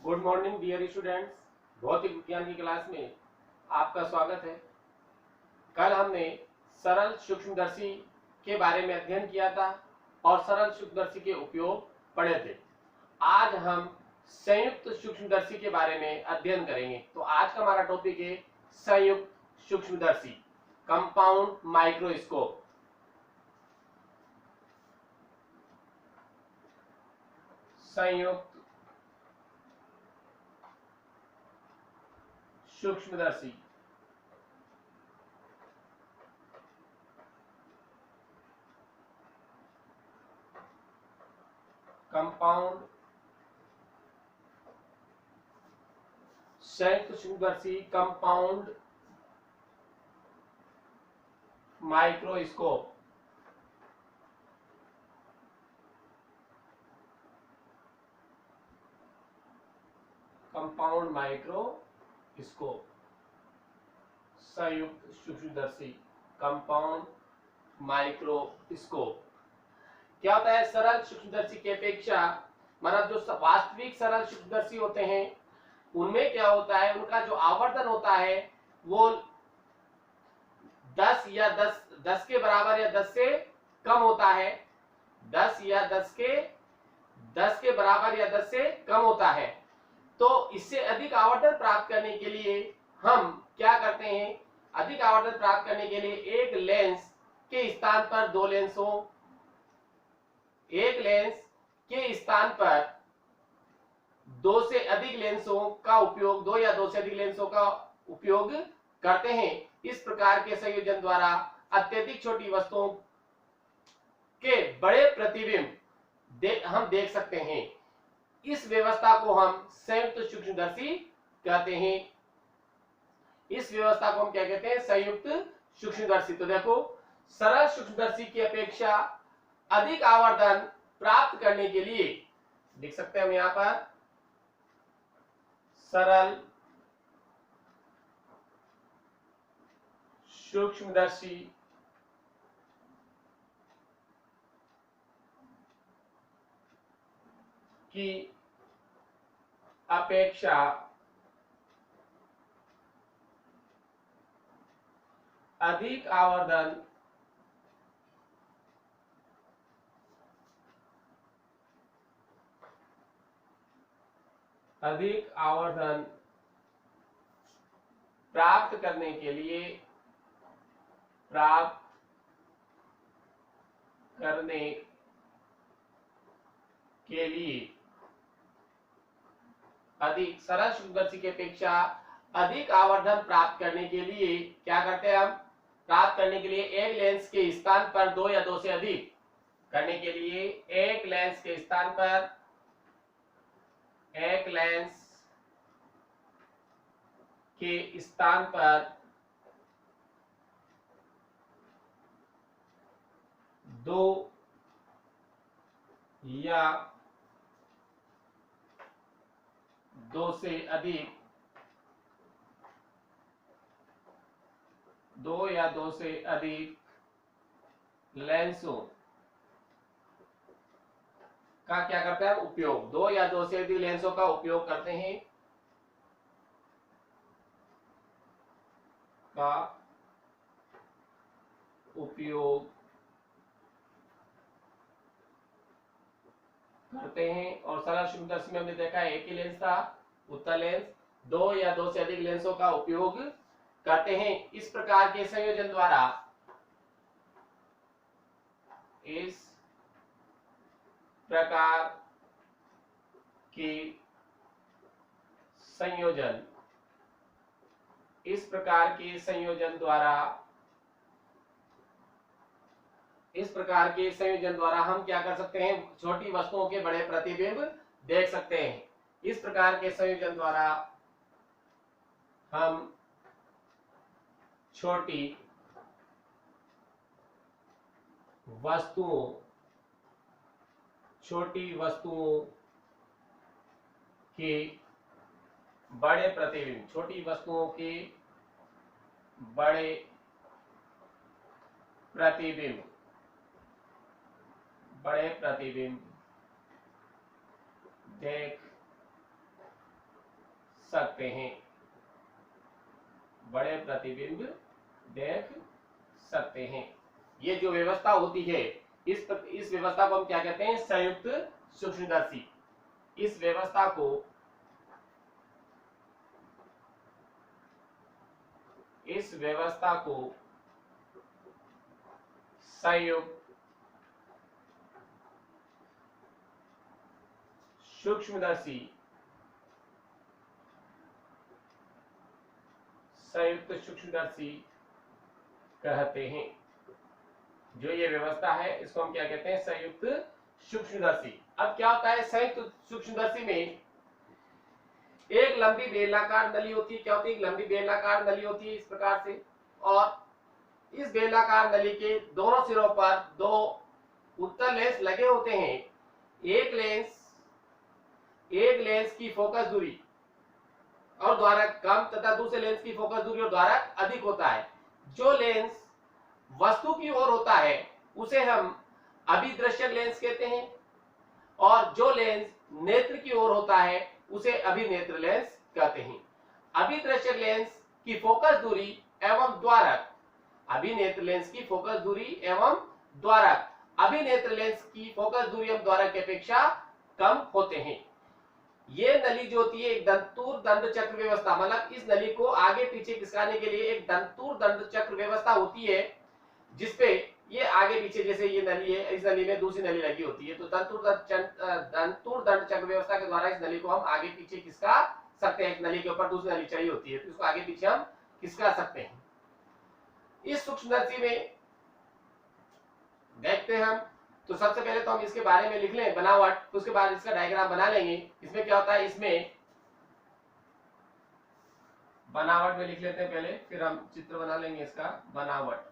Good morning dear students. भौतिक विज्ञान की क्लास में आपका स्वागत है। कल हमने सरल सूक्ष्मदर्शी के बारे में अध्ययन किया था और सरल सूक्ष्मदर्शी के उपयोग पढ़े थे। आज हम संयुक्त सूक्ष्मदर्शी के बारे में अध्ययन करेंगे। तो आज का हमारा टॉपिक है संयुक्त सूक्ष्मदर्शी, कंपाउंड माइक्रोस्कोप। संयुक्त सूक्ष्मदर्शी कंपाउंड संयुक्त सूक्ष्मदर्शी कंपाउंड माइक्रोस्कोप। कंपाउंड माइक्रोस्कोप, संयुक्त सूक्ष्मदर्शी कंपाउंड माइक्रोस्कोप। क्या होता है? सरल सूक्ष्मदर्शी की अपेक्षा मतलब जो वास्तविक सरल सूक्ष्मदर्शी होते हैं उनमें क्या होता है, उनका जो आवर्धन होता है वो 10 या 10 के बराबर या 10 से कम होता है। 10 या 10 के बराबर या 10 से कम होता है। तो इससे अधिक आवर्धन प्राप्त करने के लिए हम क्या करते हैं? अधिक आवर्धन प्राप्त करने के लिए एक लेंस के स्थान पर दो लेंसों, एक लेंस के स्थान पर दो से अधिक लेंसों का उपयोग, दो या दो से अधिक लेंसों का उपयोग करते हैं। इस प्रकार के संयोजन द्वारा अत्यधिक छोटी वस्तुओं के बड़े प्रतिबिंब हम देख सकते हैं। इस व्यवस्था को हम संयुक्त सूक्ष्मदर्शी कहते हैं। इस व्यवस्था को हम क्या कहते हैं? संयुक्त सूक्ष्मदर्शी। तो देखो, सरल सूक्ष्मदर्शी की अपेक्षा अधिक आवर्धन प्राप्त करने के लिए लिख सकते हैं हम यहां पर सरल सूक्ष्मदर्शी की अपेक्षा अधिक आवर्धन प्राप्त करने के लिए अधिक सरल सूक्ष्मदर्शी की अपेक्षा अधिक आवर्धन प्राप्त करने के लिए क्या करते हैं हम? प्राप्त करने के लिए एक लेंस के स्थान पर दो या दो से अधिक करने के लिए एक लेंस के स्थान पर दो या दो से अधिक लेंसों का क्या करते हैं? उपयोग। दो या दो से अधिक लेंसों का उपयोग करते हैं और सरल सूक्ष्मदर्शी में हमने देखा एक ही लेंस था, उत्तल लेंस। दो या दो से अधिक लेंसों का उपयोग करते हैं। इस प्रकार के संयोजन द्वारा इस प्रकार के संयोजन द्वारा हम क्या कर सकते हैं? छोटी वस्तुओं के बड़े प्रतिबिंब देख सकते हैं। इस प्रकार के संयोजन द्वारा हम छोटी वस्तुओं के बड़े प्रतिबिंब देख सकते हैं, बड़े प्रतिबिंब देख सकते हैं। ये जो व्यवस्था होती है, इस व्यवस्था को हम क्या कहते हैं? संयुक्त सूक्ष्मदर्शी। इस व्यवस्था को संयुक्त सूक्ष्मदर्शी कहते हैं। जो ये व्यवस्था है इसको हम क्या कहते हैं? संयुक्त सूक्ष्मदर्शी। अब क्या होता है संयुक्त सूक्ष्मदर्शी में? एक लंबी बेलनाकार नली होती है। क्या होती है? लंबी बेलनाकार नली होती है इस प्रकार से, और इस बेलनाकार नली के दोनों सिरों पर दो उत्तल लेंस लगे होते हैं। एक लेंस की फोकस दूरी और द्वारक कम तथा दूसरे लेंस की फोकस दूरी और द्वारक अधिक होता है। जो लेंस वस्तु की ओर होता है उसे हम अभिदृश्यक लेंस कहते हैं, और जो लेंस नेत्र की ओर होता है उसे अभिनेत्र लेंस कहते हैं। अभिदृश्यक लेंस की फोकस दूरी एवं द्वारक, अभिनेत्र लेंस की फोकस दूरी एवं द्वारक अभिनेत्र लेंस की फोकस दूरी एवं द्वारक की अपेक्षा कम होते हैं। ये नली जो होती है एक दंतुर दंड चक्र व्यवस्था, मतलब इस नली को आगे पीछे खिसकाने के लिए एक दंतुर दंड चक्र व्यवस्था होती है, जिसपे ये आगे पीछे, जैसे ये नली है, इस नली में दूसरी नली लगी होती है, तो दंतुर दंड चक्र व्यवस्था के द्वारा इस नली को हम आगे पीछे खिसका सकते हैं। एक नली के ऊपर दूसरी नली चढ़ी होती है तो इसको आगे पीछे हम खिसका सकते हैं। इस सूक्ष्मदर्शी में देखते हैं हम, तो सबसे पहले तो हम इसके बारे में लिख लें बनावट, तो उसके बाद इसका डायग्राम बना लेंगे। इसमें क्या होता है, इसमें बनावट में लिख लेते हैं पहले, फिर हम चित्र बना लेंगे इसका बनावट।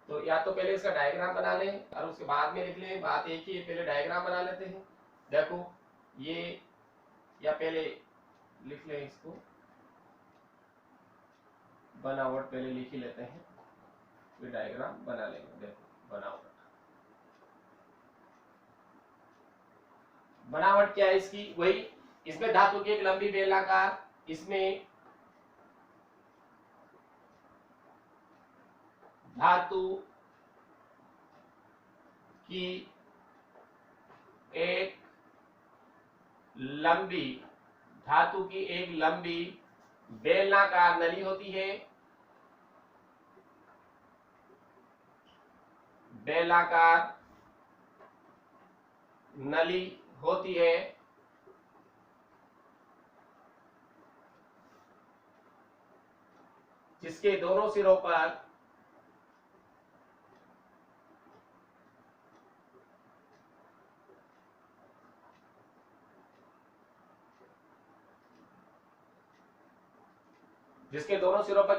तो या तो पहले इसका डायग्राम बना लें और उसके बाद में लिख लें। बात एक ही है, पहले डायग्राम बना लेते हैं। देखो ये, या पहले लिख लें इसको, बनावट पहले लिख ही लेते हैं, फिर डायग्राम बना लेंगे। देखो बनावट क्या है इसकी? वही, इसमें धातु की एक लंबी बेलनाकार, इसमें धातु की एक लंबी बेलनाकार नली होती है। बेलनाकार नली होती है जिसके दोनों सिरों पर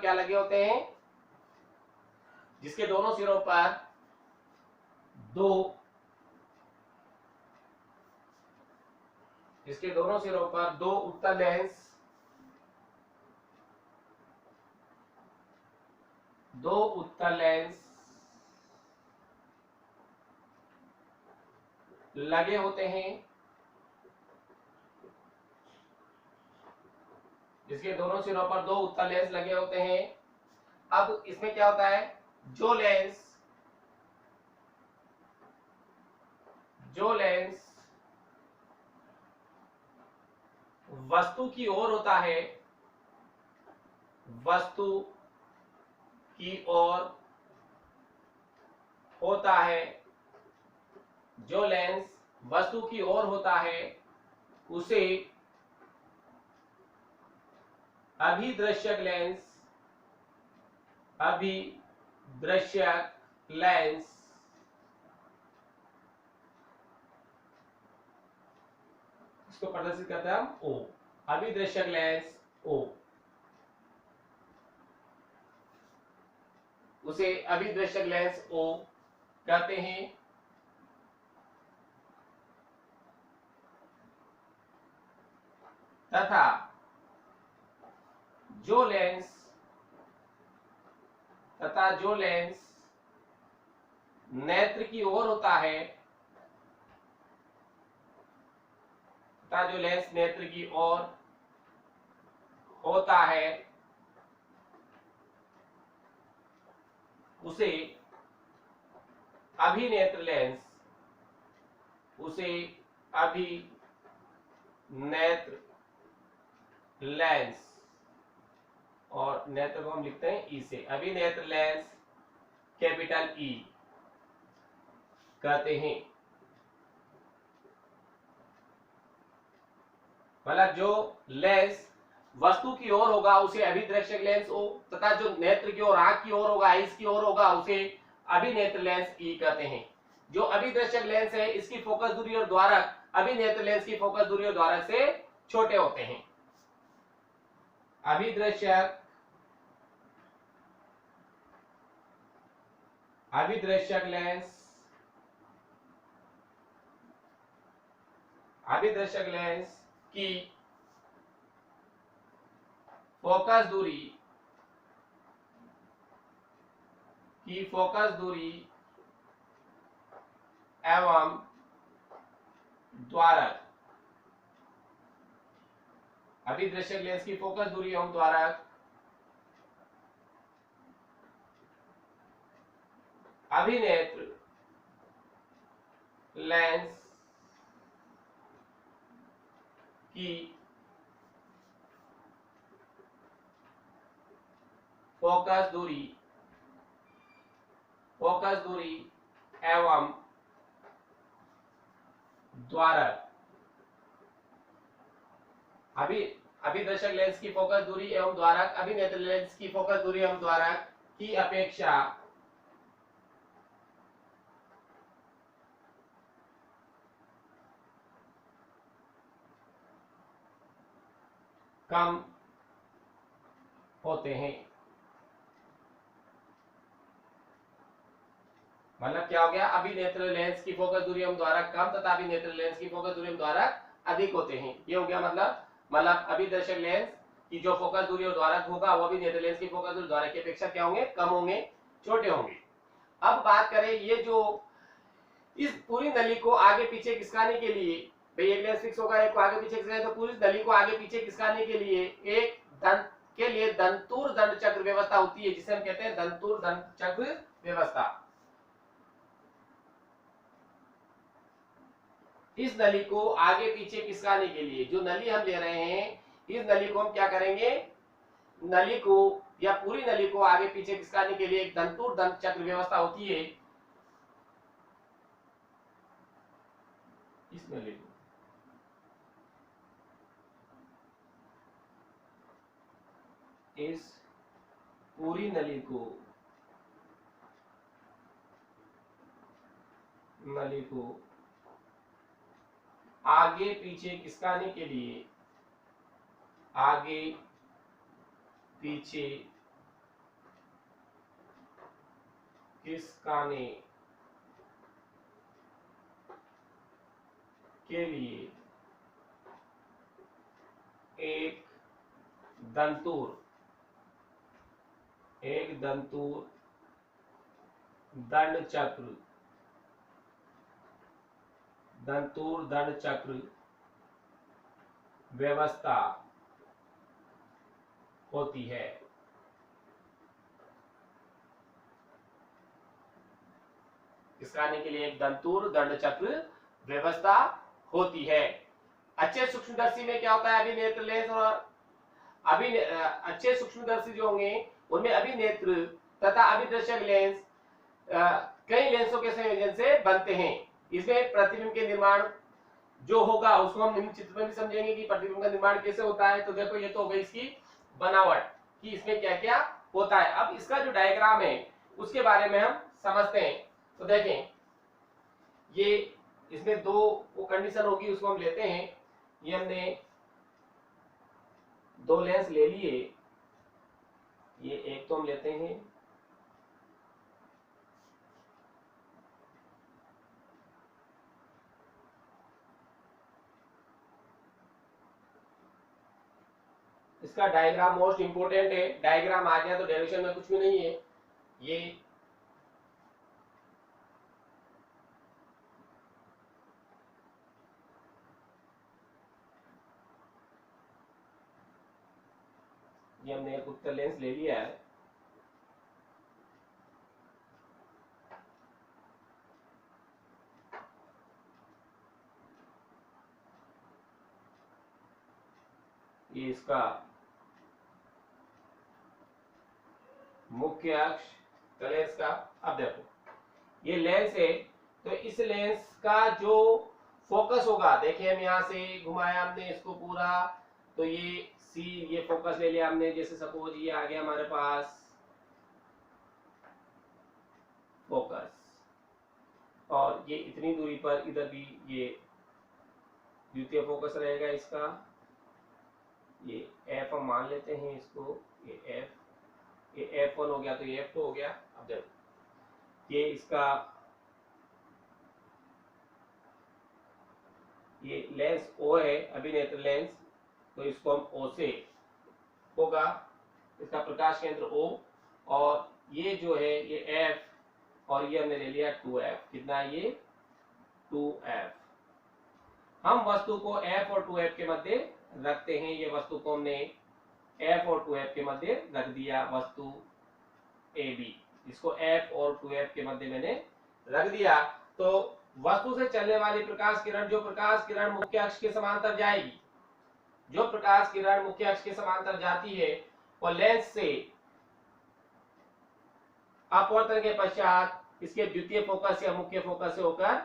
क्या लगे होते हैं? जिसके दोनों सिरों पर दो उत्तल लेंस लगे होते हैं। जिसके दोनों सिरों पर दो उत्तल लेंस लगे होते हैं। अब इसमें क्या होता है, जो लेंस वस्तु की ओर होता है, जो लेंस वस्तु की ओर होता है उसे अभिदृश्यक लेंस इसको प्रदर्शित करते हैं हम ओ, अभिदृश्यक लेंस ओ, उसे अभिदृश्यक लेंस ओ कहते हैं। तथा जो लेंस नेत्र की ओर होता है तथा जो लेंस नेत्र की ओर होता है उसे अभिनेत्र लेंस, उसे अभिनेत्र लेंस, और नेत्र को हम लिखते हैं ई से, अभिनेत्र लेंस कैपिटल ई कहते हैं। मतलब जो लेंस वस्तु की ओर होगा उसे अभिदृश्यक लेंस ओ, तथा जो नेत्र की ओर, आंख की ओर होगा, आइस की ओर होगा, उसे अभिनेत्र लेंस ई कहते हैं। जो अभिदृश्यक लेंस है इसकी फोकस दूरी और द्वारक अभिनेत्र लेंस की फोकस दूरी और द्वारक से छोटे होते हैं। अभिदृश्यक लेंस, अभिदृश्यक लेंस की फोकस दूरी एवं द्वारक, अभिदृश्यक लेंस की फोकस दूरी एवं द्वारक अभिनेत्र लेंस की फोकस दूरी एवं द्वारक, अभिदर्शक लेंस की फोकस दूरी एवं द्वारक अभिनेत्र लेंस की फोकस दूरी एवं द्वारक की अपेक्षा कम होते हैं। मतलब क्या हो गया, अभिनेत्र लेंस की फोकस दूरी एवं द्वारक कम तथा अभिनेत्र लेंस की फोकस दूरी एवं द्वारक अधिक होते हैं। ये हो गया मतलब अभिदर्शक लेंस की जो फोकस दूरी और द्वारक होगा वो अभिनेत्र लेंस की फोकस दूरी द्वारक की अपेक्षा क्या होंगे, कम होंगे, छोटे होंगे। अब बात करें ये जो इस पूरी नली को आगे पीछे खिसकाने के लिए, भाई एक लेंस फिक्स होगा, एक को आगे पीछे खिसकाने, तो पूरी नली को आगे पीछे खिसकाने के लिए एक दंत के लिए दंतुर दंड चक्र व्यवस्था होती है, जिसे हम कहते हैं दंतुर दंड चक्र व्यवस्था। इस नली को आगे पीछे खिसकाने के लिए जो नली हम ले रहे हैं, इस नली को हम क्या करेंगे, नली को या पूरी नली को आगे पीछे खिसकाने के लिए एक दंतुर दंड चक्र व्यवस्था होती है। इस नली को इस पूरी नली को आगे पीछे खिसकाने के लिए, आगे पीछे खिसकाने के लिए एक दंतुर दंड चक्र व्यवस्था होती है। खिसकाने के लिए एक दंतुर दंड चक्र व्यवस्था होती है। अच्छे सूक्ष्मदर्शी में क्या होता है, अभिनेत्र लेंस और अच्छे सूक्ष्मदर्शी जो होंगे उनमें अभिनेत्र तथा अभिदर्शक लेंस कई लेंसों के संयोजन से बनते हैं। इसमें प्रतिबिंब के निर्माण जो होगा उसको हम निम्न चित्र में भी समझेंगे कि प्रतिबिंब का निर्माण कैसे होता है। तो देखो ये तो हो गई इसकी बनावट कि इसमें क्या क्या होता है। अब इसका जो डायग्राम है उसके बारे में हम समझते हैं। तो देखें, ये इसमें दो कंडीशन होगी, उसको हम लेते हैं। ये हमने दो लेंस ले लिए, ये एक तो हम लेते हैं, इसका डायग्राम मोस्ट इंपोर्टेंट है। डायग्राम आ गया तो डेरिवेशन में कुछ भी नहीं है। ये ये हमने एक उत्तर लेंस ले लिया है। ये इसका मुख्य अक्ष लेंस का। अब देखो ये लेंस है, तो इस लेंस का जो फोकस होगा, देखिए हम यहाँ से घुमाया हमने इसको पूरा, तो ये फोकस ले लिया हमने। जैसे सपोज ये आ गया हमारे पास फोकस, और ये इतनी दूरी पर इधर भी ये द्वितीय फोकस रहेगा इसका। ये एफ हम मान लेते हैं इसको, ये F1 हो गया, तो ये F2 हो गया। अब देखो ये इसका ये लेंस O है, अभिनेत्र लेंस, तो इसको हम O से होगा, इसका प्रकाश केंद्र O, और ये जो है ये F, और ये हमने ले लिया 2F। कितना है ये 2F। हम वस्तु को F और 2F के मध्य रखते हैं। ये वस्तु को हमने F और 2F के मध्य रख दिया, वस्तु AB, इसको F और 2F के मध्य मैंने रख दिया। तो वस्तु से चलने वाली प्रकाश किरण, जो प्रकाश किरण मुख्य अक्ष के समांतर जाएगी, जो प्रकाश किरण मुख्य अक्ष के समांतर जाती है, और लेंस से अपवर्तन के पश्चात इसके द्वितीय फोकस या मुख्य फोकस से होकर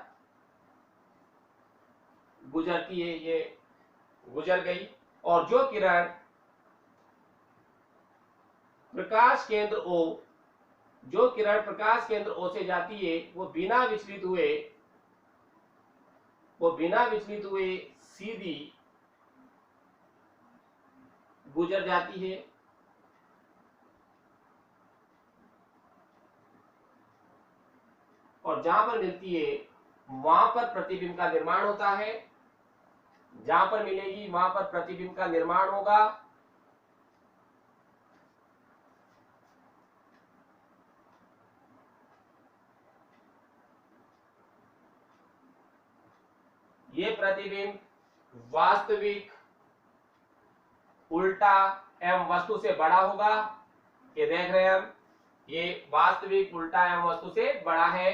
गुजरती है। ये गुजर गई, और जो किरण प्रकाश केंद्र O, जो किरण प्रकाश केंद्र O से जाती है, वो बिना विचलित हुए सीधी गुजर जाती है। और जहां पर मिलती है वहां पर प्रतिबिंब का निर्माण होता है। जहां पर मिलेगी वहां पर प्रतिबिंब का निर्माण होगा। ये प्रतिबिंब वास्तविक, उल्टा एवं वस्तु से बड़ा होगा। ये देख रहे हैं हम, ये वास्तविक, उल्टा एवं वस्तु से बड़ा है।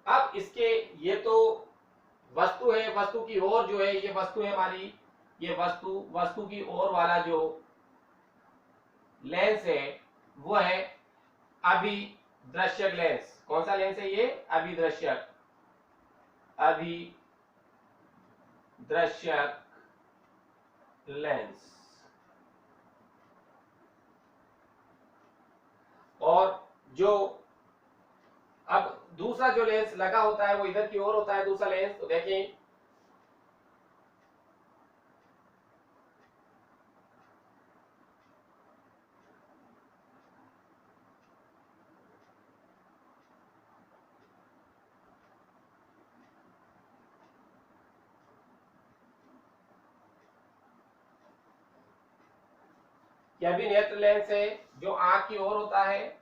अब इसके, ये तो वस्तु है, वस्तु की ओर जो है, ये वस्तु है हमारी, ये वस्तु की ओर वाला जो लेंस है वो है अभिदृश्यक लेंस। कौन सा लेंस है ये? अभिदृश्यक लेंस। और जो अब दूसरा जो लेंस लगा होता है वो इधर की ओर होता है, दूसरा लेंस। तो देखिए यह भी नेत्र लेंस है जो आंख की ओर होता है।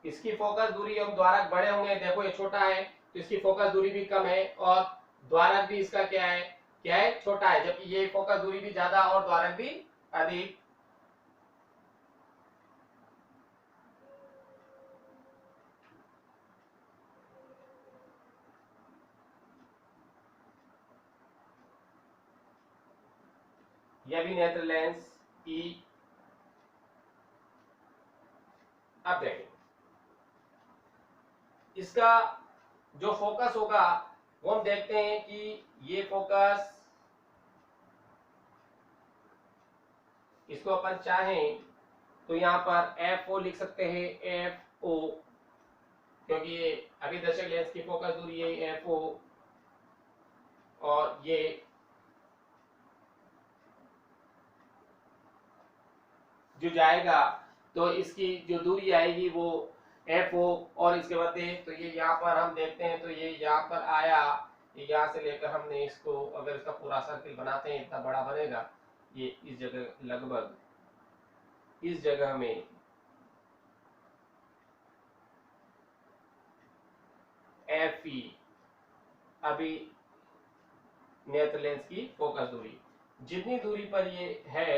इसकी फोकस दूरी, हम द्वारक बड़े होंगे, देखो ये छोटा है तो इसकी फोकस दूरी भी कम है, और द्वारक भी इसका क्या है छोटा है, जबकि ये फोकस दूरी भी ज्यादा और द्वारक भी अधिक। यह भी नेत्र लेंस ई। अब देखें इसका जो फोकस होगा वो हम देखते हैं कि ये फोकस, इसको अपन चाहें तो यहाँ पर FO लिख सकते हैं, FO, क्योंकि ये अभिदर्शक लेंस की फोकस दूरी है FO, और ये जो जाएगा तो इसकी जो दूरी आएगी वो FO, और इसके बाद तो ये यहाँ पर हम देखते हैं तो ये यहाँ पर आया, यहाँ से लेकर हमने इसको, अगर इसका पूरा सर्किल बनाते हैं इतना बड़ा बनेगा, ये इस जगह, लगभग इस जगह में एफ ई अभी नेत्र लेंस की फोकस दूरी। जितनी दूरी पर ये है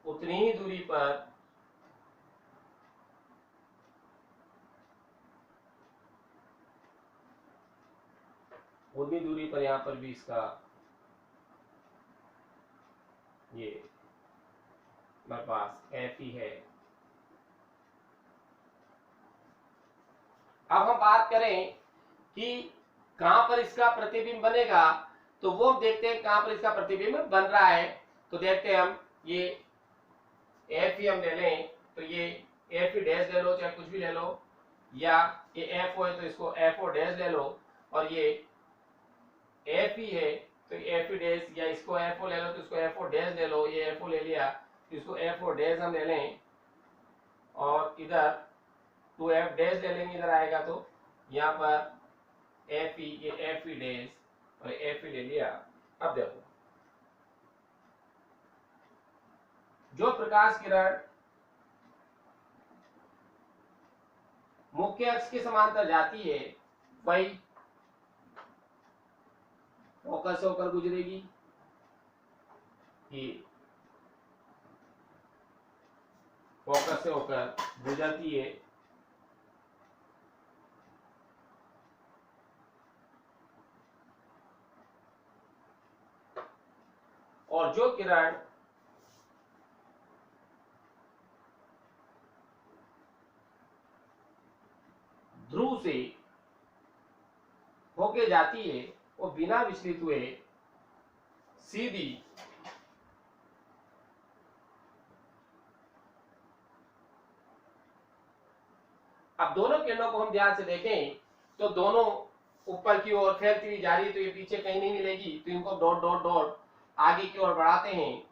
उतनी ही दूरी पर यहाँ पर भी इसका ये हमारे पास एफ ई है। अब हम बात करें कि कहां पर इसका प्रतिबिंब बनेगा, तो वो देखते हैं कहां पर इसका प्रतिबिंब बन रहा है। तो देखते हैं हम, ये एफ ई हम ले लें तो ये एफ ई डैश ले लो, चाहे कुछ भी ले लो, या ये एफ ओ है तो इसको एफ ओ डैश ले लो, और ये एफ ई है तो एफ ई डैश, या इसको एफ ओ ले लो तो इसको एफ ओ डैश ले लो, ये एफ ओ ले लिया तो इसको एफ ओ डैश हम ले लें, और इधर टू एफ डैश ले लेंगे, इधर आएगा तो यहाँ पर एफ ई, ये एफ ई डैश और एफ ई ले लिया। अब देखो जो प्रकाश किरण मुख्य अक्ष के समांतर जाती है वही फोकस से होकर गुजरेगी। ये फोकस से होकर गुजरती है, और जो किरण ध्रुव से होके जाती है वो बिना विचलित हुए सीधी अब दोनों किरणों को हम ध्यान से देखें तो दोनों ऊपर की ओर फैलती हुई जा रही है, तो ये पीछे कहीं नहीं मिलेगी, तो इनको डॉट डॉट डॉट आगे की ओर बढ़ाते हैं।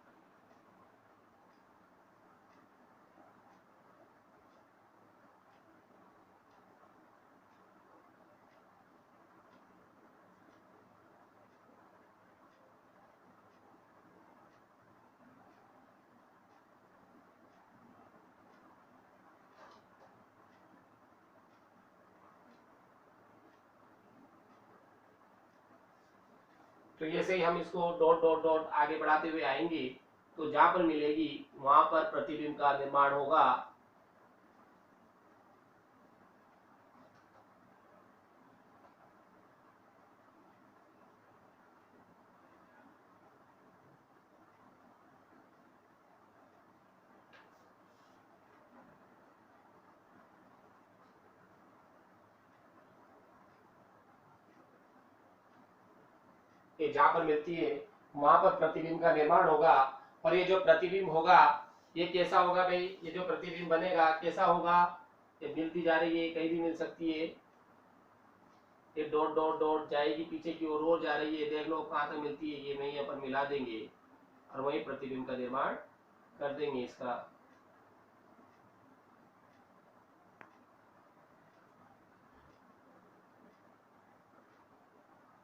तो जैसे ही हम इसको डॉट डॉट डॉट आगे बढ़ाते हुए आएंगे तो जहां पर मिलेगी वहां पर प्रतिबिंब का निर्माण होगा। ये जहां पर मिलती है वहां पर प्रतिबिंब का निर्माण होगा, और ये जो प्रतिबिंब होगा ये कैसा होगा भाई, ये जो प्रतिबिंब बनेगा कैसा होगा, ये मिलती जा रही है, कहीं भी मिल सकती है, ये डॉट डॉट डॉट जाएगी पीछे की ओर जा रही है, देख लो कहां तक मिलती है, ये वहीं अपन मिला देंगे और वही प्रतिबिंब का निर्माण कर देंगे इसका।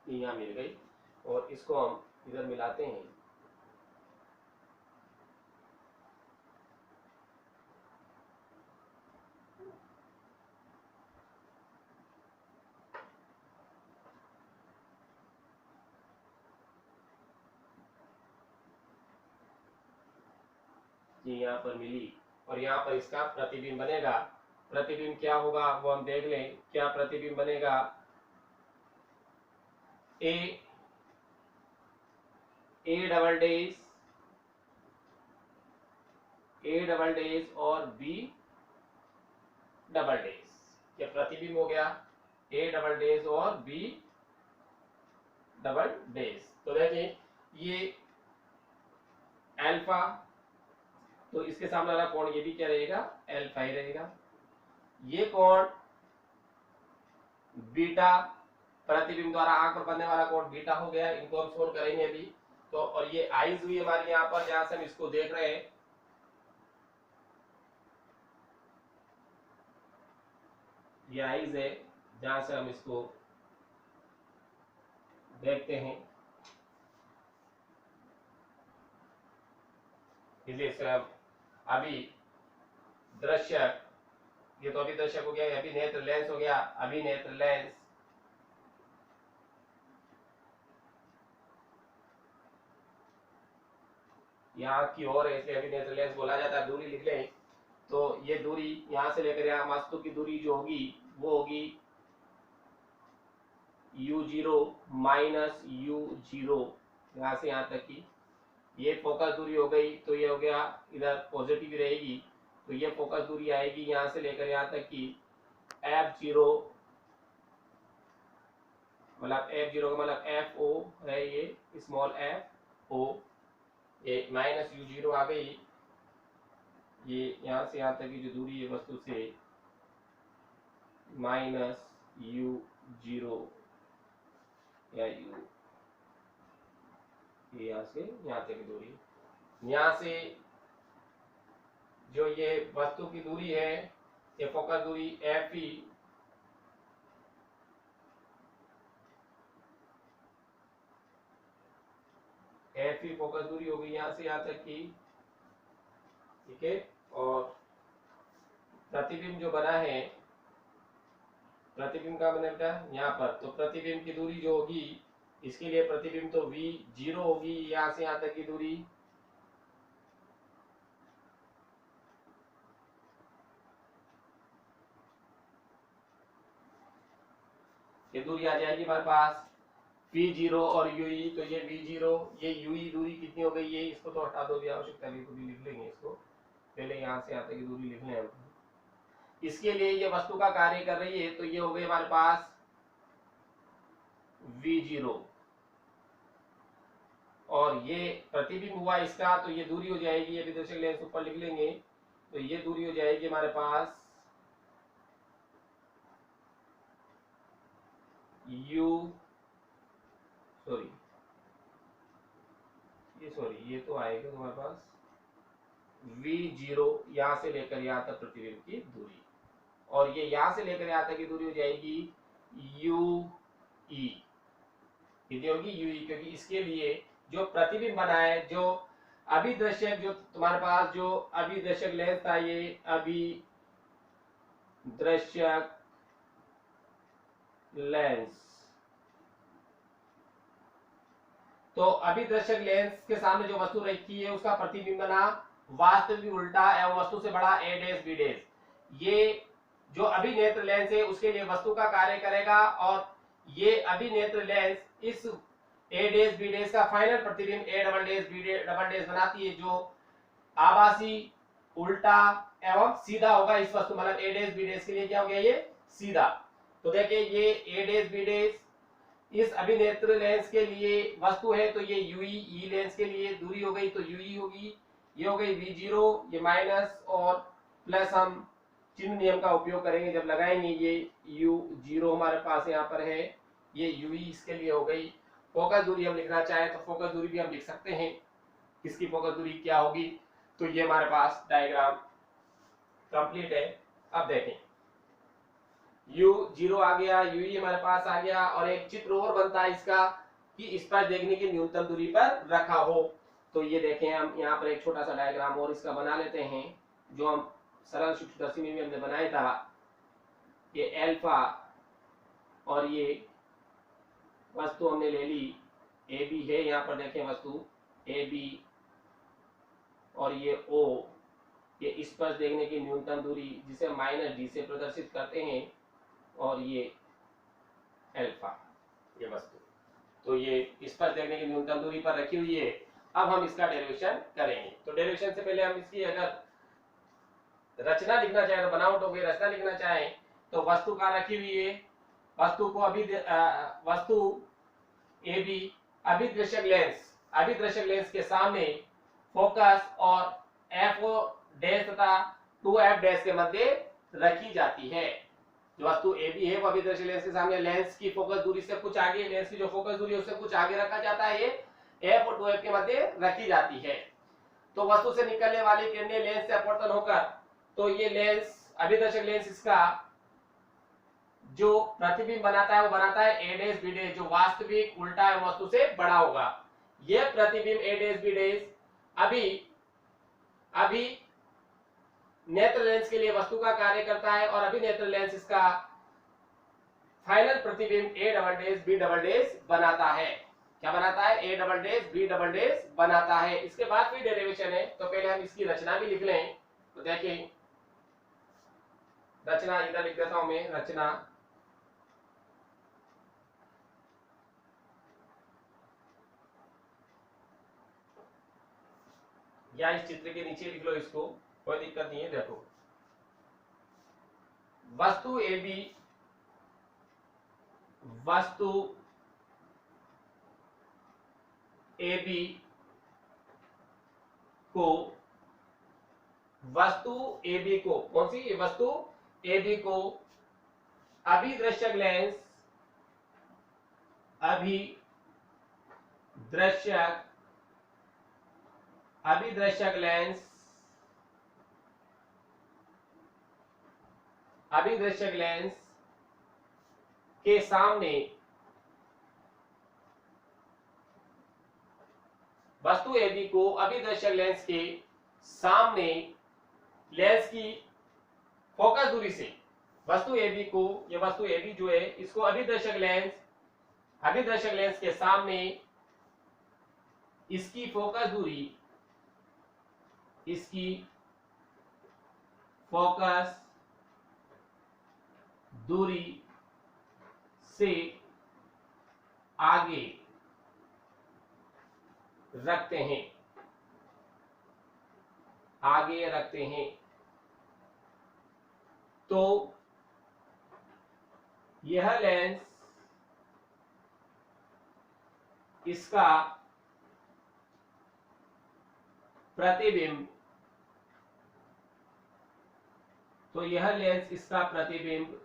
यहाँ मिल गई और इसको हम इधर मिलाते हैं। ये यहाँ पर मिली और यहाँ पर इसका प्रतिबिंब बनेगा। प्रतिबिंब क्या होगा वो हम देख लें, क्या प्रतिबिंब बनेगा, ए डबल डेज और बी डबल डेज, ये प्रतिबिंब हो गया ए डबल डेज और बी डबल डेज। तो देखिए ये अल्फा, तो इसके सामने वाला कोण ये भी क्या रहेगा, अल्फा ही रहेगा। ये कोण बीटा, प्रतिबिंब द्वारा आंख पर बनने वाला कोण बीटा हो गया, इनको हम सोल्व करेंगे अभी। तो और ये आईज हुई हमारी यहाँ पर जहां से हम इसको देख रहे हैं, ये आईज है जहां से हम इसको देखते हैं। इसलिए हम अभी दृश्य, ये तो अभी दर्शक हो गया, अभी नेत्र लेंस हो गया, अभी नेत्र लेंस यहाँ की ओर है, इसलिए अभिनेत्र लेंस बोला जाता है। दूरी लिख लें तो ये दूरी यहाँ से लेकर यहाँ वस्तु की दूरी जो होगी वो होगी u0 माइनस u0, यहाँ से यहाँ तक की ये फोकस दूरी हो गई। तो ये हो गया, इधर पॉजिटिव रहेगी तो ये फोकस दूरी आएगी यहाँ से लेकर यहाँ तक की f0, मतलब f0 का मतलब fo है, ये स्मॉल fo, ये माइनस u0 आ गई। ये यहाँ से यहाँ तक की जो दूरी है वस्तु से माइनस u0 या u, ये यहाँ से यहाँ तक की दूरी। यहाँ से जो ये वस्तु की दूरी है, ये फोकस दूरी fe, fe फोकस दूरी हो गई यहाँ से यहाँ तक की, ठीक है। और प्रतिबिंब जो बना है, प्रतिबिंब का बना बेटा यहाँ पर, तो प्रतिबिंब की दूरी जो होगी इसके लिए प्रतिबिंब तो v0 होगी यहाँ से यहाँ तक की दूरी, ये दूरी आ जाएगी हमारे पास v0 और ue, तो ये v0 ये ue दूरी कितनी हो गई, ये इसको तो हटा दो, भी आवश्यकता नहीं, दूरी लिख लेंगे इसको, पहले यहाँ से यहाँ तक की दूरी लिख लें हम। इसके लिए ये वस्तु का कार्य कर रही है तो ये हो गई हमारे पास v0, और ये प्रतिबिंब हुआ इसका, तो ये दूरी हो जाएगी, ये विदर्शक लेंस ऊपर लिख लेंगे, तो ये दूरी हो जाएगी हमारे पास ये तो आएगा तुम्हारे पास v0 यहाँ से लेकर यहाँ तक प्रतिबिंब की दूरी, और ये यहाँ से लेकर यहाँ तक की दूरी हो जाएगी ue, कितनी होगी ue, क्योंकि इसके लिए जो प्रतिबिंब बना है, जो अभिदर्शक, जो तुम्हारे पास जो अभिदर्शक लेंस था, ये अभिदर्शक लेंस, तो अभिदर्शक लेंस के सामने जो वस्तु रखी है उसका प्रतिबिंब बना वास्तविक उल्टा एवं वस्तु से बड़ा a डैश b डैश। ये जो अभिनेत्र लेंस है उसके लिए वस्तु का कार्य करेगा, और ये अभिनेत्र लेंस इस a डैश b डैश का फाइनल प्रतिबिंब a double dash b double dash बनाती है, जो आभासी उल्टा एवं सीधा होगा इस वस्तु, मतलब a डैश b डैश के लिए क्या हो गया, ये सीधा। तो देखिए ये a डैश b डैश इस अभिनेत्र लेंस के लिए वस्तु है, तो ये ue लेंस के लिए दूरी हो गई, तो ue होगी, ये हो गई v0, ये माइनस और प्लस, हम चिन्ह नियम का उपयोग करेंगे जब लगाएंगे। ये u0 हमारे पास यहाँ पर है, ये ue इसके लिए हो गई। फोकस दूरी हम लिखना चाहें तो फोकस दूरी भी हम लिख सकते हैं, इसकी फोकस दूरी क्या होगी, तो ये हमारे पास डायग्राम कंप्लीट है। अब देखें u0 आ गया, ue हमारे पास आ गया, और एक चित्र और बनता है इसका कि इस पर देखने की न्यूनतम दूरी पर रखा हो। तो ये देखें, हम यहाँ पर एक छोटा सा डायग्राम और इसका बना लेते हैं, जो हम सरल सूक्ष्मदर्शी में भी हमने बनाया था। ये अल्फा, और ये वस्तु हमने ले ली ए बी है, यहाँ पर देखें वस्तु ए बी, और ये ओ, ये इस पर देखने की न्यूनतम दूरी जिसे माइनस डी से प्रदर्शित करते हैं, और ये अल्फा ये वस्तु, तो ये इस पर देखने की न्यूनतम दूरी पर रखी हुई है। अब हम इसका डेरिवेशन करेंगे, तो डेरिवेशन से पहले हम इसकी अगर रचना लिखना चाहें तो बनावट हो गई, रचना लिखना चाहें तो वस्तु कहाँ रखी हुई है, वस्तु को वस्तु ए बी अभिदर्शक लेंस के सामने फोकस और FO डैश तथा 2F डैश के मध्य रखी जाती है। जो वस्तु ए बी है वो अभिदर्शक लेंस के सामने लेंस की फोकस दूरी से कुछ आगे, लेंस की जो फोकस दूरी है उससे कुछ आगे रखा जाता है, ये F और 2F के मध्य रखी जाती है। तो वस्तु से निकलने वाली किरणें लेंस से अपवर्तन होकर, तो ये लेंस अभिदर्शक लेंस इसका जो प्रतिबिंब बनाता है वो बनाता है a डैश b डैश, जो वास्तविक उल्टा है वस्तु से बड़ा होगा। यह प्रतिबिंब a डैश b डैश अभी नेत्र लेंस के लिए वस्तु का कार्य करता है, और अभिनेत्र लेंस इसका फाइनल प्रतिबिंब a double dash b double dash बनाता है। क्या बनाता है, A double dash B double dash बनाता है। इसके बाद फिर डेरिवेशन है, तो पहले हम इसकी रचना भी लिख लें। तो देखिए रचना इधर लिख देता हूं मैं, रचना या इस चित्र के नीचे लिख लो इसको, कोई दिक्कत नहीं है। देखो वस्तु ए बी, वस्तु ए बी को, वस्तु ए बी को, कौन सी वस्तु ए बी को अभिदृश्यक लेंस, अभिदृश्यक अभिदृश्यक लेंस, अभिदृश्यक लेंस के सामने, वस्तु ए बी को अभिदृश्यक लेंस के सामने लेंस की फोकस दूरी से, वस्तु ए बी को, ये वस्तु ए बी जो है इसको अभिदर्शक लेंस के सामने इसकी फोकस दूरी, इसकी फोकस दूरी से आगे रखते हैं, आगे रखते हैं। तो यह लेंस इसका प्रतिबिंब, तो यह लेंस इसका प्रतिबिंब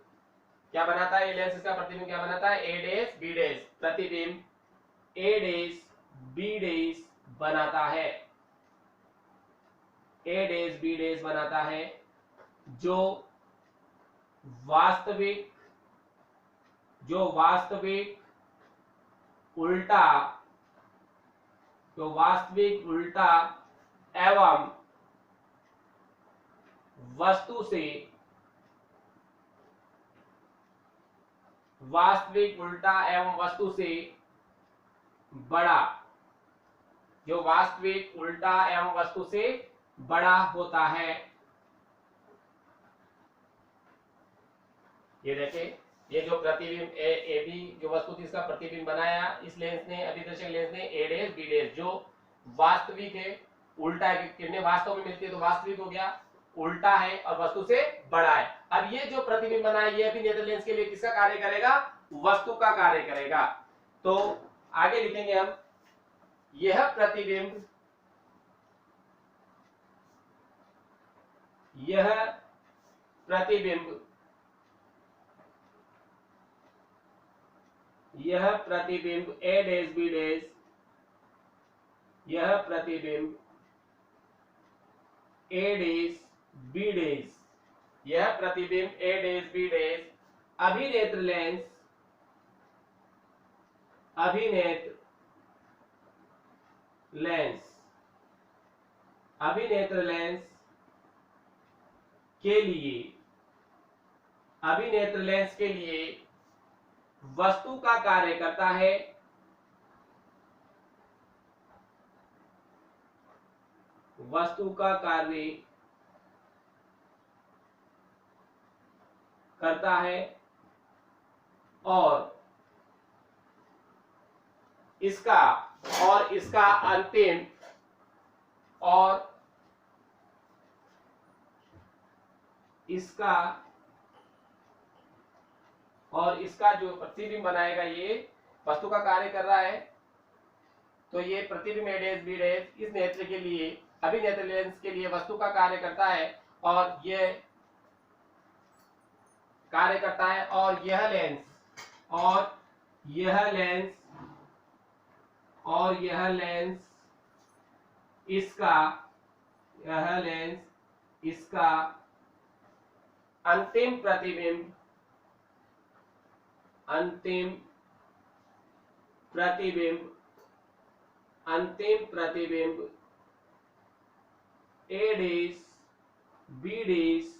क्या बनाता है, ये लेंस इसका प्रतिबिंब क्या बनाता है, ए डेज बी डेज, प्रतिबिंब ए डेज बी डेज बनाता है, ए डेज बी डेज बनाता है, जो वास्तविक उल्टा, तो वास्तविक उल्टा एवं वस्तु से, वास्तविक उल्टा एवं वस्तु से बड़ा, जो वास्तविक उल्टा एवं वस्तु से बड़ा होता है। ये देखें, ये जो प्रतिबिंब ए बी जो वस्तु थी इसका प्रतिबिंब बनाया इस लेंस ने, अभिदर्शक लेंस ने, ए डेज बी डेज, जो वास्तविक है, उल्टा है, किरणें वास्तव में मिलती है तो वास्तविक हो गया, उल्टा है और वस्तु से बड़ा है। अब ये जो प्रतिबिंब बना है ये अभिनेत्र लेंस के लिए किसका कार्य करेगा, वस्तु का कार्य करेगा। तो आगे लिखेंगे हम, यह प्रतिबिंब, यह प्रतिबिंब, यह प्रतिबिंब ए डेज बी डेज, यह प्रतिबिंब ए डेज बी डेज, यह प्रतिबिंब ए डेज बी डेज अभिनेत्र लेंस, अभिनेत्र लेंस, अभिनेत्र लेंस के लिए, अभिनेत्र लेंस के लिए वस्तु का कार्य करता है, वस्तु का कार्य करता है और इसका अंतिम और इसका जो प्रतिबिंब बनाएगा ये वस्तु का कार्य कर रहा है। तो ये प्रतिबिंब ए डेज बी डेज इस नेत्र के लिए, अभिनेत्र लेंस के लिए वस्तु का कार्य करता है और ये कार्य करता है, और यह लेंस इसका अंतिम प्रतिबिंब A dash B dash,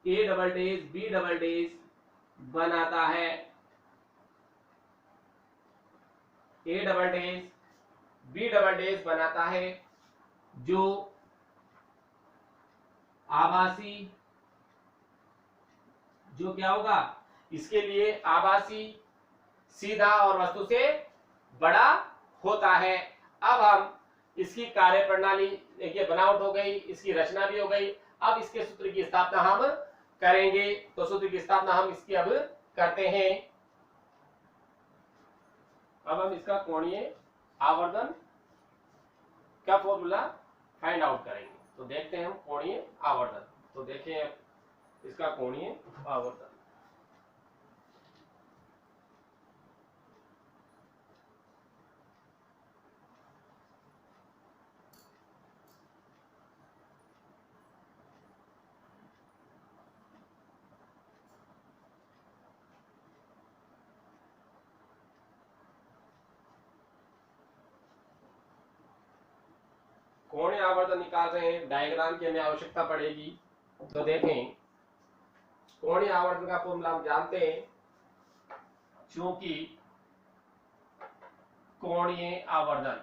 A double dash B double dash बनाता है। A double dash B double dash बनाता है जो आभासी, जो क्या होगा इसके लिए आभासी, सीधा और वस्तु से बड़ा होता है। अब हम इसकी कार्य प्रणाली, देखिए बनावट हो गई, इसकी रचना भी हो गई। अब इसके सूत्र की स्थापना हम करेंगे। तो सूत्र की स्थापना हम इसकी अब करते हैं। अब हम इसका कोणीय आवर्धन का फॉर्मूला फाइंड आउट करेंगे। तो देखते हैं हम कोणीय आवर्धन। तो देखें इसका कोणीय आवर्धन। कोणीय आवर्धन निकाल रहे हैं, डायग्राम की हमें आवश्यकता पड़ेगी। तो देखें कोणीय आवर्धन का फॉर्मूला हम जानते हैं, चूंकि कोणीय आवर्धन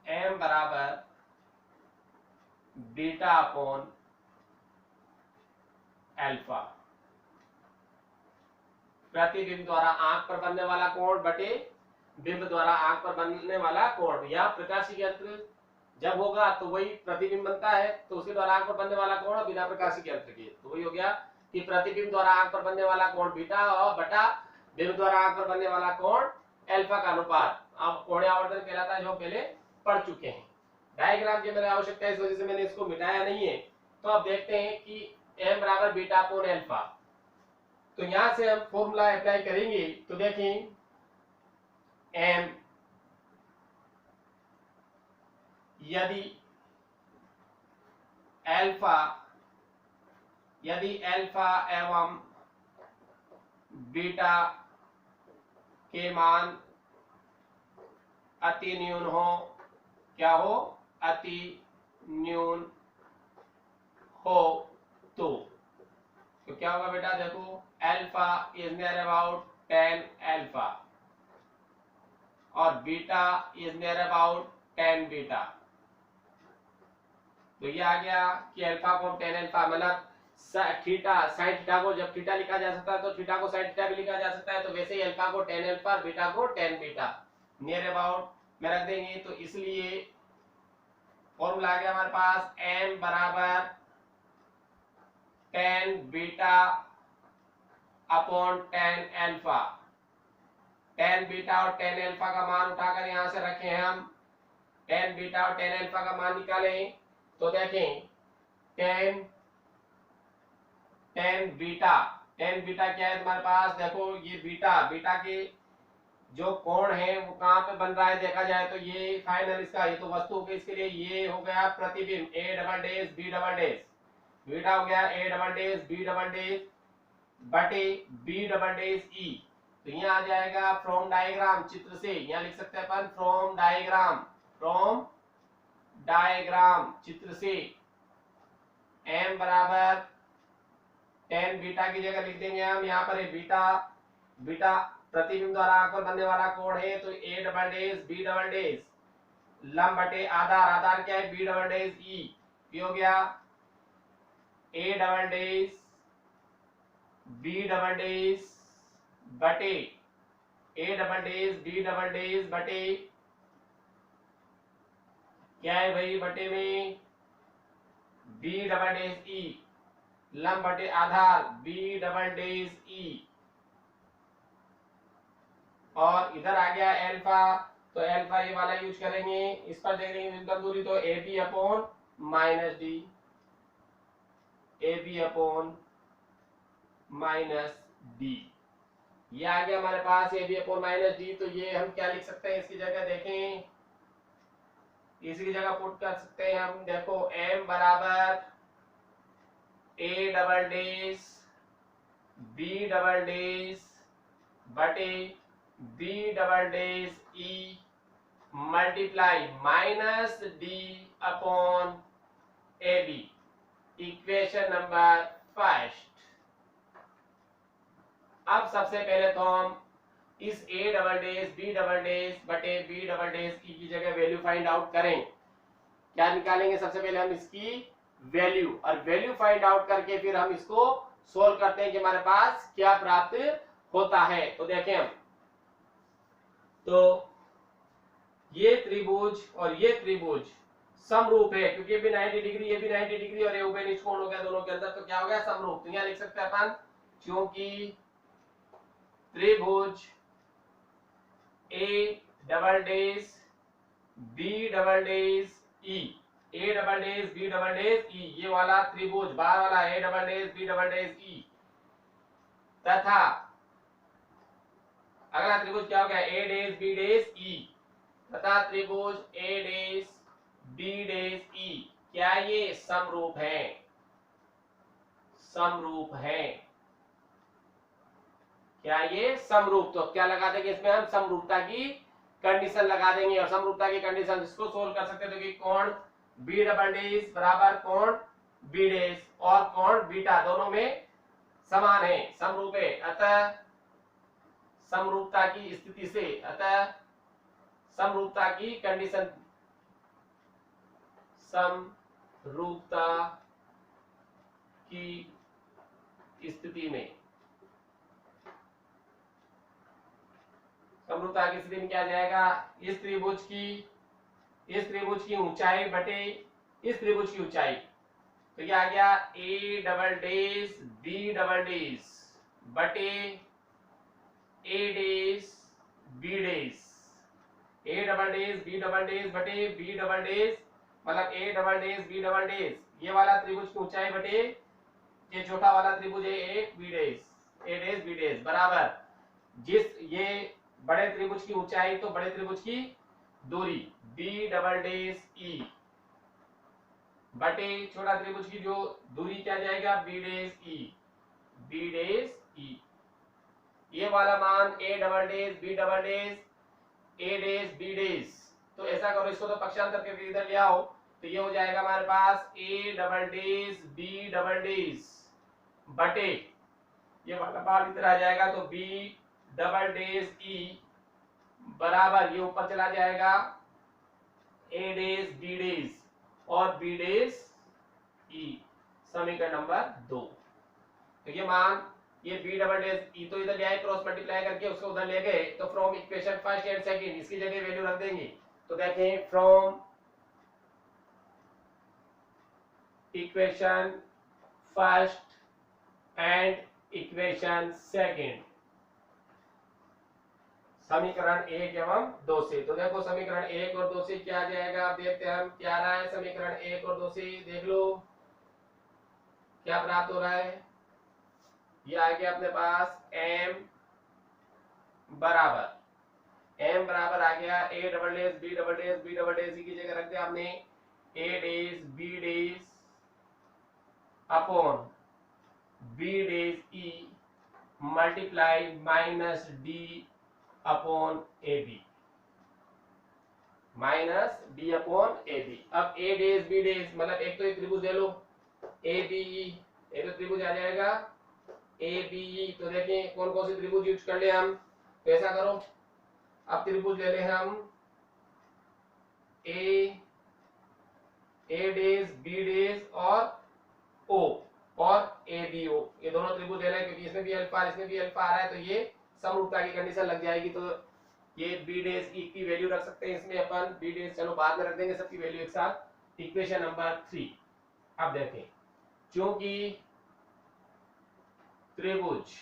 m बराबर बीटा अपॉन अल्फा, प्रतिबिंब द्वारा आंख पर बनने वाला कोण बटे बिंब द्वारा आंख पर बनने वाला कोण, या प्रकाशिक यंत्र जब होगा तो वही प्रतिबिंब बनता है, तो उसके द्वारा आंख पर बनने वाला कोण बिना प्रकाशिक यंत्र के, तो वही हो गया कि प्रतिबिंब द्वारा आंख पर बनने वाला कोण बीटा और बटा बिंब द्वारा आंख पर बनने वाला कोण अल्फा का अनुपात। अब कोणीय आवर्धन कहलाता है, जो पहले पढ़ चुके हैं। डायग्राम की मेरी आवश्यकता है, इस वजह से मैंने इसको मिटाया नहीं है। तो अब देखते हैं कि m बराबर बीटा अपॉन अल्फा। तो यहां से हम फॉर्मूला अप्लाई करेंगे। तो देखें m यदि अल्फा एवं बीटा के मान अति न्यून हो, क्या हो, अति न्यून हो, तो क्या होगा बेटा, देखो alpha is near about 10 alpha और beta is near about 10 beta. तो ये आ गया कि अल्फा को 10 अल्फा, मतलब थीटा साइन थीटा को जब थीटा लिखा जा सकता है तो थीटा को साइन थीटा भी लिखा जा सकता है। तो वैसे ही अल्फा को 10 अल्फा और बीटा को 10 बीटा नियर अबाउट में रख देंगे। तो इसलिए फॉर्मूला आ गया हमारे पास m बराबर 10 बीटा अपॉन 10 अल्फा। 10 बीटा और 10 अल्फा का मान उठाकर यहां से रखें हम, 10 बीटा और 10 अल्फा का मान निकालें। तो देखें 10 बीटा क्या है तुम्हारे पास, देखो ये बीटा के जो कोण है वो कहां पे बन रहा है देखा जाए तो ये फाइनल इसका, ये तो वस्तु हो गई, इसके लिए ये हो गया प्रतिबिंब a double dash b double dash, beta हो गया a double dash b double dash बटे b डबल डेश e। तो यहाँ आ जाएगा फ्रॉम डायग्राम, चित्र से, यहाँ लिख सकते हैं अपन फ्रॉम डायग्राम चित्र से m बराबर 10 बीटा की जगह लिख देंगे हम, यहाँ पर बीटा प्रतिबिंब द्वारा आंख पर बनने वाला कोण है, तो a double dash b double dash लंब बटे आधार क्या है b डबल डेश e, ये हो गया a double dash b double dash बटे a double dash b double dash बटे क्या है भाई, बटे में b डबल डेश e लंब बटे आधार b डबल डेश e, और इधर आ गया अल्फा, तो अल्फा ये वाला यूज करेंगे, इस पर देख लेंगे न्यूनतम दूरी, तो A B upon minus D, A B upon minus D, ये आ गया हमारे पास A B upon minus D. तो ये हम क्या लिख सकते हैं इसकी जगह, देखें इसकी जगह पुट कर सकते हैं हम, देखो m बराबर a double dash b double dash बटे b double dash e multiply minus d upon A B. Equation number first. अब सबसे पहले तो हम इस a double dash b double dash बटे b डबल डेज की जगह वैल्यू फाइंड आउट करें। क्या निकालेंगे? सबसे पहले हम इसकी वैल्यू, और वैल्यू फाइंड आउट करके फिर हम इसको सोल्व करते हैं कि हमारे पास क्या प्राप्त होता है। तो देखें हम, तो ये त्रिभुज और ये त्रिभुज समरूप है, क्योंकि ये भी 90 डिग्री, ये भी 90 डिग्री, और ये उभयनिष्ठ कोण हो गया दोनों के अंदर, तो क्या हो गया? समरूप। तो यहाँ लिख सकते हैं अपन, क्योंकि त्रिभुज A double dash B double dash E, A double dash B double dash E, ये वाला त्रिभुज बाहर वाला A double dash B double dash E, तथा अगला त्रिभुज क्या हो गया? A dash B dash E, तथा त्रिभुज A dash B dash E, क्या ये समरूप है? समरूप है। क्या ये समरूप? तो क्या लगा देंगे इसमें हम? समरूपता की कंडीशन लगा देंगे, और समरूपता की कंडीशन इसको सोल्व कर सकते हैं। तो कि कोण बी डबल डेज बराबर कोण बी डेज और कोण बीटा दोनों में समान है, समरूप है। अतः समरूपता की स्थिति से, अतः समरूपता की कंडीशन, समरूपता की स्थिति में, समरूपता की स्थिति में क्या जाएगा? इस त्रिभुज की ऊंचाई बटे इस त्रिभुज की ऊंचाई, तो क्या आ गया? A double dash B double dash बटे A dash B dash, A double dash B double dash बटे बी डबल डेज, मतलब A double dash B double dash, ये वाला त्रिभुज की ऊंचाई बटे ये छोटा वाला त्रिभुज है A B dash, A dash B days, बराबर जिस ये बड़े त्रिभुज की ऊंचाई तो बड़े त्रिभुज की दूरी बी डबल डेज ई बटे छोटा त्रिभुज की जो दूरी क्या जाएगा? B dash E, B dash E, ये वाला मान A double dash B double dash A dash B dash. तो ऐसा करो, इसको तो पक्षांतर करके इधर ले आओ, तो ये हो जाएगा हमारे पास A double dash B double dash बटे ये वाला बार इधर आ जाएगा, तो बी डबल डेज ई बराबर ये ऊपर चला जाएगा ए डेज बी डेज और बी डेज ई, समीकरण नंबर 2। तो ये मान ये बी डबल डेज ई तो इधर ले आए, क्रॉस मल्टीप्लाई करके उसको उधर ले गए, तो from equation first and second इसकी जगह वैल्यू रख देंगे। तो देखें, from equation first and equation second, समीकरण 1 एवं 2 से। तो देखो समीकरण 1 और 2 से क्या आ जाएगा? आप देखते हैं हम क्या रहा है। समीकरण 1 और 2 से देख लो क्या प्राप्त हो रहा है। ये आ गया अपने पास m बराबर आ गया A double dash B double dash B double dash की जगह रख दिया हमने A dash B dash upon B dash E multiply minus D upon A B, minus D upon A B. अब ए डेज बी डेज मतलब एक तो एक त्रिभुज ले लो ए बी ई, एक तो त्रिभुज आ जाएगा ए बी ई। तो देखिए कौन कौन से त्रिभुज यूज कर ले हम, तो ऐसा करो, अब त्रिभुज ले ले हम ए डेज बी डेज और ओ और ए बी ओ, ये दोनों त्रिभुज ले रहे हैं क्योंकि इसमें भी अल्फा इसमें भी अल्फा आ रहा है, तो ये समरूपता की कंडीशन लग जाएगी। तो ये बी डेज ई की वैल्यू रख सकते हैं इसमें अपन, बी डेज चलो बाद में रख देंगे सबकी वैल्यू एक साथ। इक्वेशन नंबर 3 अब देखें, चूंकि त्रिभुज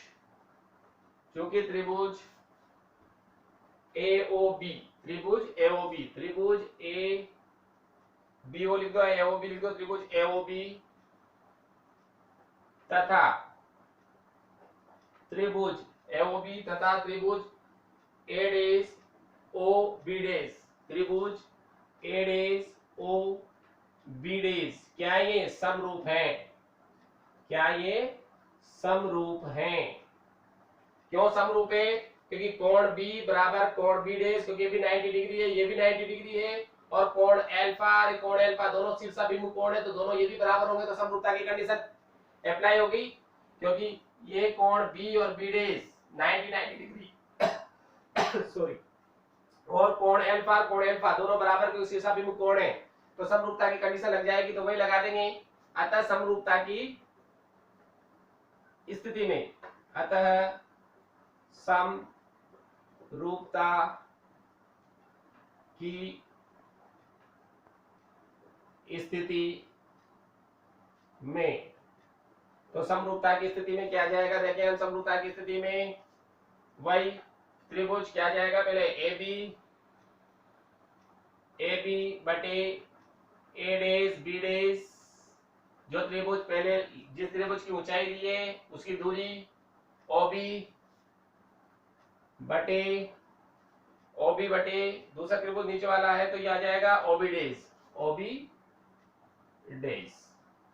AOB, त्रिभुज ए बी ओ लिख दो, AOB लिख दो, त्रिभुज AOB तथा त्रिभुज AOB तथा त्रिभुज A days O be days, त्रिभुज A days O be days, क्या ये समरूप है? क्या ये समरूप है? क्यों समरूप है? क्योंकि कोण B बराबर कोण B डेज, क्योंकि ये भी 90 डिग्री है, ये भी 90 डिग्री है, और कोण अल्फा दोनों शीर्षाभिमुख कोण है, तो दोनों ये भी बराबर होंगे, तो समरूपता की कंडीशन अप्लाई होगी, क्योंकि ये कोण बी और बी डेश 90 डिग्री सॉरी, और कोण अल्फा दोनों बराबर के शीर्षाभिमुख कोण है, तो समरूपता की कंडीशन लग जाएगी, तो वही लगा देंगे। अतः समरूपता की स्थिति में, अतः समरूपता की स्थिति में, तो समरूपता की स्थिति में क्या जाएगा, देखिए हम समरूपता की स्थिति में वही त्रिभुज क्या जाएगा, पहले ए बी बटे ए डेश बी डेश, जो त्रिभुज पहले जिस त्रिभुज की ऊंचाई दी है उसकी दूरी ओबी बटे दूसरा त्रिभुज नीचे वाला है, तो ये आ जाएगा ओबी डेश।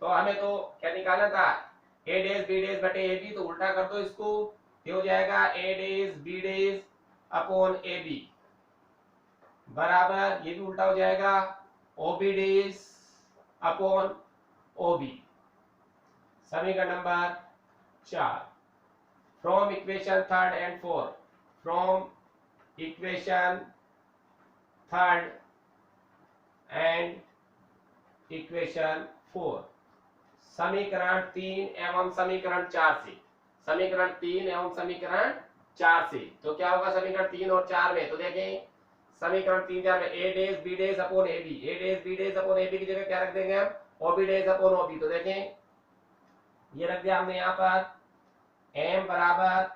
तो हमें तो क्या निकालना था, ए डेश बी डेश बटे ए बी, तो उल्टा कर दो इसको, ये हो जाएगा A dash B dash upon A B बराबर, ये भी उल्टा हो जाएगा, ओबी डेश अपॉन ओबी। समीकरण number 4, from equation 3 and 4, from equation 3 and equation 4, समीकरण 3 एवं समीकरण 4 से, समीकरण 3 एवं समीकरण 4 से, तो क्या होगा समीकरण 3 और 4 में, तो देखें समीकरण 3 4 में A dash B dash upon A B, A dash B dash upon A B की जगह क्या रख देंगे हम, ओबी डेश अपॉन ओबी, तो देखें ये रख दिया हमने यहाँ पर एम बराबर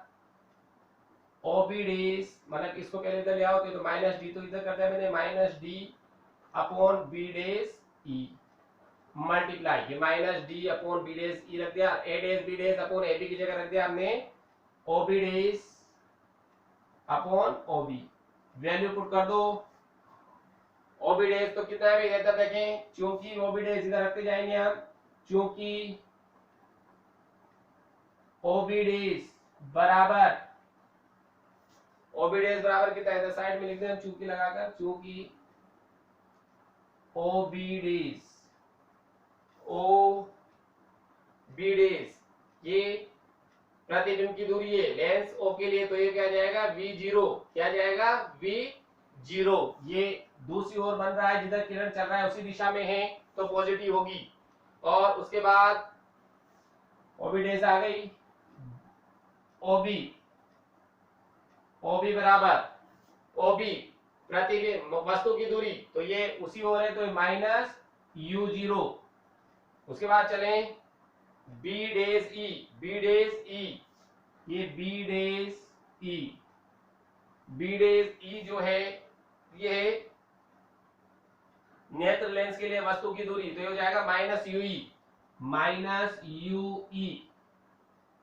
ओबी डेश, मतलब इसको पहले इधर ले आओ तो माइनस डी, तो इधर कर दिया मैंने minus D upon B dash E multiply, ये minus D upon B dash E रख दिया, A dash B dash upon A B की जगह रख दिया हमने OB dash upon OB, value put कर दो, ओबी डेश तो कितना है भाई, इधर देखें, क्योंकि ओबी डेश इधर रखते जाएंगे हम, क्योंकि ओबी डेश बराबर, ओबी डेश बराबर कितना है, इधर साइड में लिख दें चूंकि लगाकर, चूंकि ओबी डेश ये प्रतिबिंब की दूरी है लेंस ओ के लिए, तो ये क्या जाएगा v0, क्या जाएगा v0, ये दूसरी ओर बन रहा है, जिधर किरण चल रहा है उसी दिशा में है, तो पॉजिटिव होगी। और उसके बाद ओबी डेश आ गई, ओबी बराबर ओबी प्रतिबिंब वस्तु की दूरी, तो ये उसी ओर है, तो माइनस u0। उसके बाद चलें बी डेश ई, ये बी डेश ई जो है ये नेत्र लेंस के लिए वस्तु की दूरी, तो ये हो जाएगा माइनस यूई,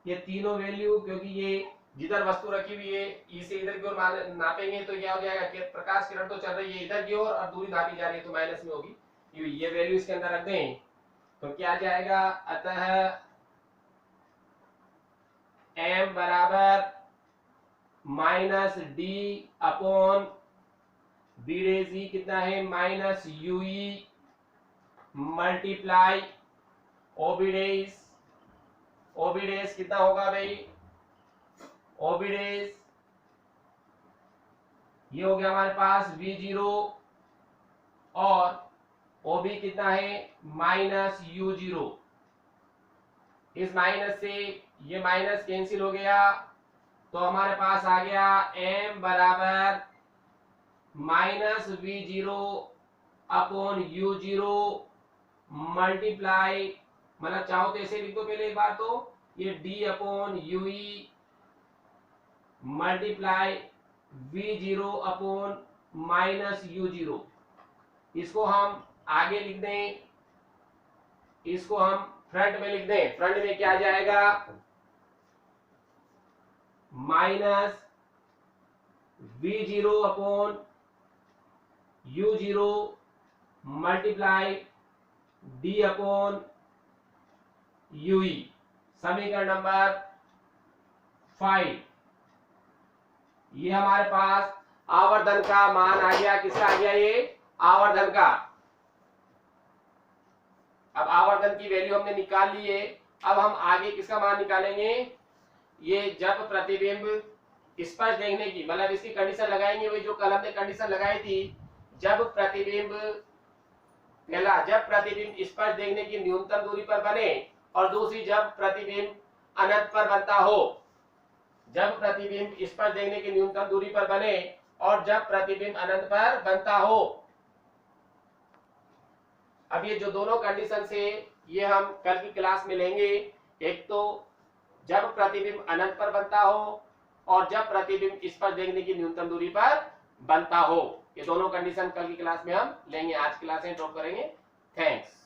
ये तीनों वैल्यू, क्योंकि ये जिधर वस्तु रखी हुई है ई से इधर की ओर नापेंगे, तो क्या हो जाएगा कि प्रकाश किरण तो चल रही है इधर की ओर और दूरी नापी जा रही है, तो माइनस में होगी यूई, ये वैल्यू इसके अंदर रख दें, तो क्या जाएगा, अतः m बराबर minus D upon B dash E कितना है, minus UE multiply OB dash कितना होगा भाई, ओबी डेश ये हो गया हमारे पास v0 और ओबी कितना है माइनस u0, इस माइनस से ये माइनस कैंसिल हो गया, तो हमारे पास आ गया m बराबर minus v0 upon u0 multiply, मतलब चाहो तो ऐसे लिख दो पहले एक बार, तो ये d upon ui multiply v0 upon minus u0, इसको हम आगे लिख दें, इसको हम फ्रंट में लिख दें, फ्रंट में क्या जाएगा, minus v0 upon u0 multiply d upon ui, समीकरण नंबर 5, ये हमारे पास आवर्धन का मान आ गया, किसका आ गया, ये आवर्धन का। अब आवर्धन की वैल्यू हमने निकाल ली है, अब हम आगे किसका मान निकालेंगे, ये जब प्रतिबिंब स्पष्ट देखने की, मतलब इसकी कंडीशन लगाएंगे, वही जो कल हमने कंडीशन लगाई थी, जब प्रतिबिंब पहला, जब प्रतिबिंब स्पष्ट देखने की न्यूनतम दूरी पर बने, और दूसरी जब प्रतिबिंब अनंत पर बनता हो। जब प्रतिबिंब स्पष्ट देखने की न्यूनतम दूरी पर बने और जब प्रतिबिंब अनंत पर बनता हो। अब ये जो दोनों कंडीशन से ये हम कल की क्लास में लेंगे। एक तो जब प्रतिबिंब अनंत पर बनता हो और जब प्रतिबिंब स्पष्ट देखने की न्यूनतम दूरी पर बनता हो, ये दोनों कंडीशन कल की क्लास में हम लेंगे। आज क्लास में ड्रॉप करेंगे। थैंक्स।